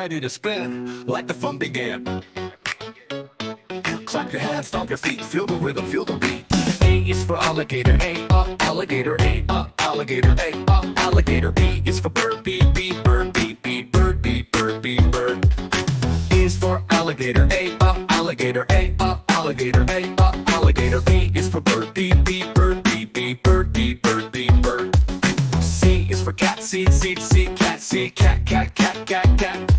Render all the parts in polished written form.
ready to spin. Let the fun begin. Clap your hands, stomp your feet, feel the rhythm, feel the beat. A is for alligator, alligator, alligator, alligator. B is for bird, B, bird, B, bird, B, bird, B, bird. E is for alligator, alligator, alligator, alligator. B is for bird, B, bird, B, bird, B, bird, B, bird. C is for cat, C, cat, cat, cat, cat, cat.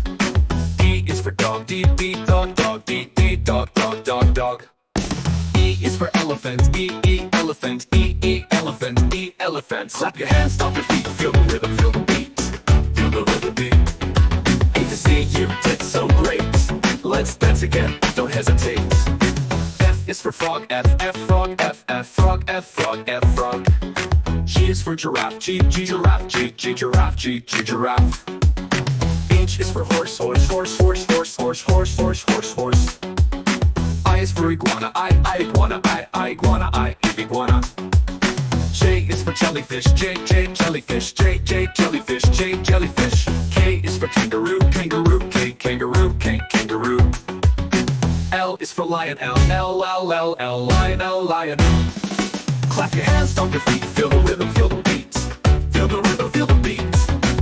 D is for dog, D, dog, dog, D, dog, dog, dog, dog. E is for elephant, elephant, elephant, elephant. Clap your hands, stomp your feet, feel the rhythm, feel the beat, feel the rhythm beat. A to see you did so great. Let's dance again, don't hesitate. F is for frog, F, frog, F, frog, F, frog, F, frog. G is for giraffe, giraffe, giraffe, giraffe. H is for horse, horse, horse, horse, horse, horse, horse, horse, horse, horse. I is for iguana, iguana, iguana, iguana. J is for jellyfish, jellyfish, jellyfish, jellyfish. K is for kangaroo, kangaroo, kangaroo, kangaroo. L is for lion, L, lion, lion. Clap your hands, stomp your feet, feel the rhythm, feel the beat, feel the rhythm, feel the beat.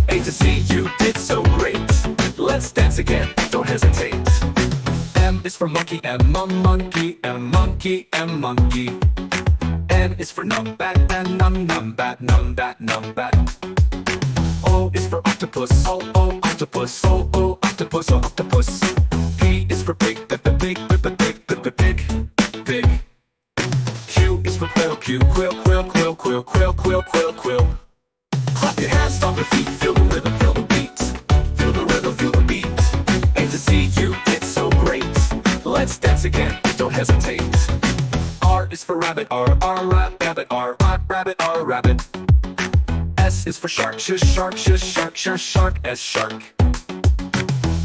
A to see you did so great. Let's dance again, don't hesitate. M is for monkey, monkey, monkey, monkey. N is for numbat, numbat, numbat, numbat. O is for octopus, octopus, octopus, octopus. P is for pig, pig, pig. Q is for quill, quill, quill, quill, quill, quill, quill, quill, quill. Clap your hands, stomp your feet, feel the rhythm, feel the beat, feel the rhythm, feel the beat. A to see you did so great. Let's dance again, don't hesitate. R is for rabbit, rabbit, rabbit, rabbit. S is for shark, shark, shark, shark, S, shark.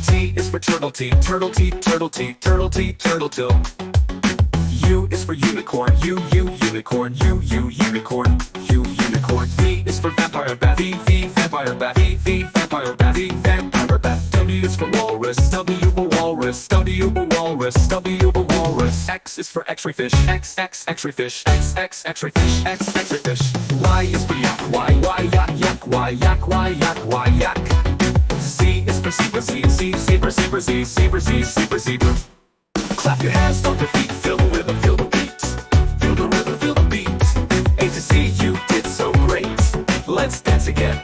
T is for turtle, turtle, turtle, turtle, turtle, turtle. U is for unicorn, unicorn, unicorn, unicorn. V is for vampire bat, vampire bat, vampire bat, vampire bat. W is for walrus, walrus, walrus, walrus. X is for x-ray fish, x-ray fish, x-ray fish, x-ray fish. Y is for yak, yak, yak, yak. Z is for zebra, zebra. Clap your hands, stomp your feet, feel the rhythm, feel the beat, feel the rhythm, feel the beat. A to see you did so great. Let's dance again,